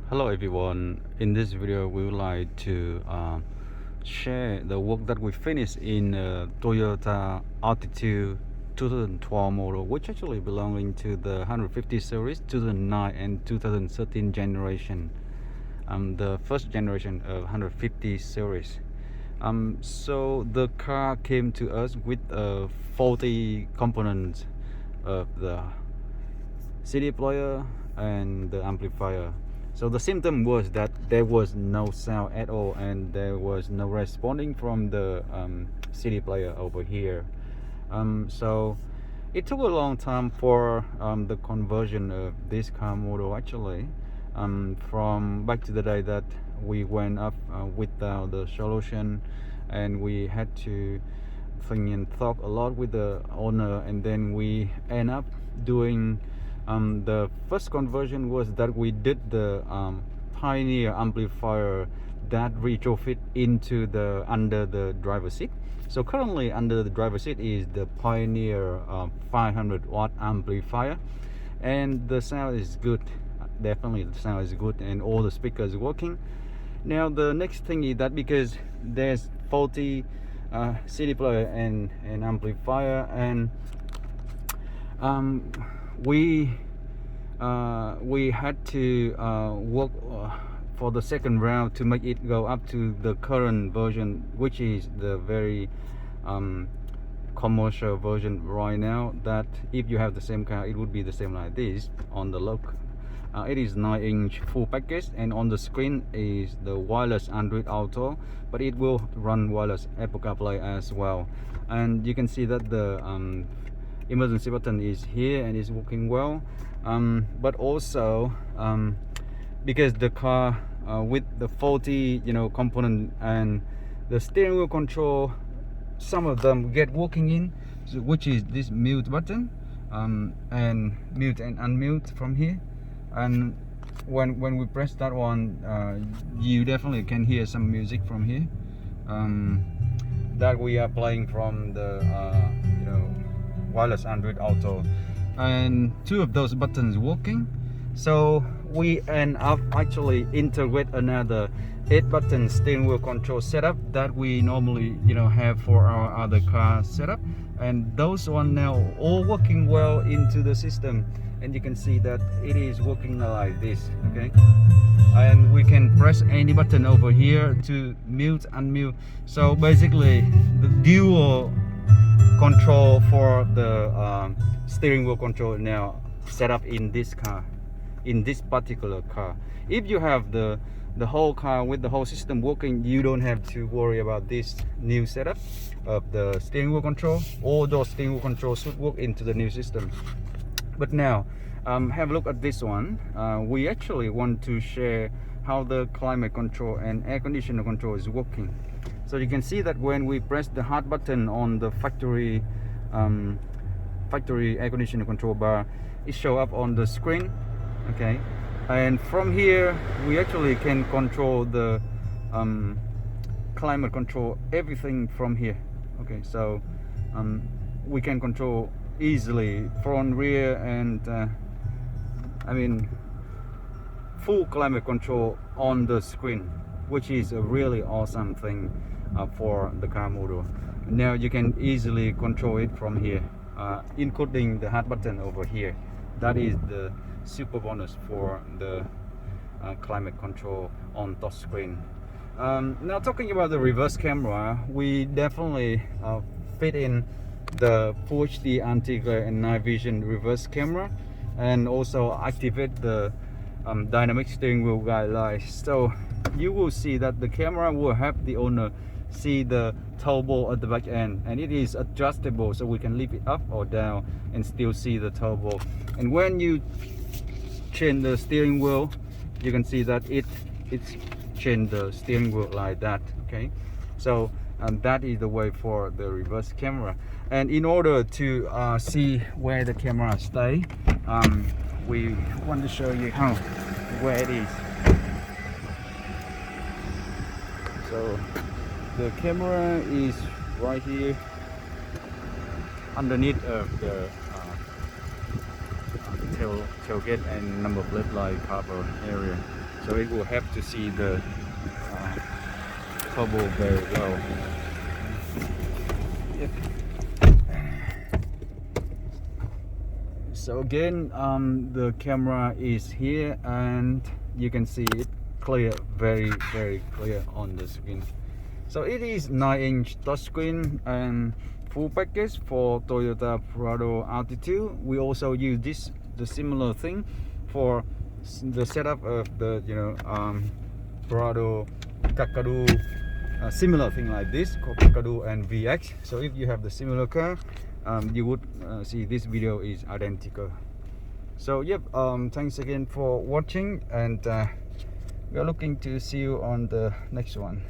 Hello everyone, in this video we would like to share the work that we finished in Toyota Altitude 2012 model, which actually belonging to the 150 series 2009 and 2013 generation, the first generation of 150 series. So the car came to us with faulty components of the CD player and the amplifier. So the symptom was that there was no sound at all and there was no responding from the CD player over here. So it took a long time for the conversion of this car model actually, from back to the day that we went up without the solution, and we had to think and talk a lot with the owner, and then we end up doing the first conversion was that we did the Pioneer amplifier that retrofit into the under the driver seat. So currently under the driver seat is the Pioneer 500 watt amplifier, and the sound is good. Definitely the sound is good and all the speakers working. Now the next thing is that because there's faulty CD player and amplifier, and we had to work for the second round to make it go up to the current version, which is the very commercial version right now, that if you have the same car it would be the same like this on the look. It is 9-inch full package, and on the screen is the wireless Android Auto, but it will run wireless Apple CarPlay as well. And you can see that the emergency button is here and is working well, but also because the car with the faulty component, and the steering wheel control, some of them get working in, so which is this mute button, and mute and unmute from here. And when we press that one, you definitely can hear some music from here that we are playing from the wireless Android Auto, and two of those buttons working. So we end up actually integrate another 8-button steering wheel control setup that we normally have for our other car setup, and those one now all working well into the system. And you can see that it is working like this, okay? And we can press any button over here to mute, unmute. So basically the dual control for the steering wheel control now set up in this car, in this particular car. If you have the whole car with the whole system working, you don't have to worry about this new setup of the steering wheel control. All those steering wheel controls should work into the new system. But now have a look at this one. We actually want to share how the climate control and air conditioner control is working. So you can see that when we press the hard button on the factory air conditioner control bar, it show up on the screen, okay? And from here we actually can control the climate control, everything from here, okay? So we can control easily front, rear, and I mean full climate control on the screen, which is a really awesome thing for the car model. Now you can easily control it from here, including the hard button over here. That is the super bonus for the climate control on touch screen. Now talking about the reverse camera, we definitely fit in the Full HD anti-glare and night vision reverse camera, and also activate the dynamic steering wheel guide lights. So you will see that the camera will help the owner see the turbo at the back end, and it is adjustable, so we can lift it up or down and still see the turbo. And when you change the steering wheel, you can see that it's changed the steering wheel like that, okay? So that is the way for the reverse camera. And in order to see where the camera stay, we want to show you where it is. So the camera is right here underneath of the tailgate and number plate light cover area. so it will help to see the turbo very well. Yep. So again, the camera is here and you can see it clear, very clear on the screen. So it is 9-inch touchscreen and full package for Toyota PRADO Altitude. We also use the similar thing for the setup of the PRADO Kakadu, similar thing like this called Kakadu and VX. So if you have the similar car, you would see this video is identical. So yep, thanks again for watching, and we are looking to see you on the next one.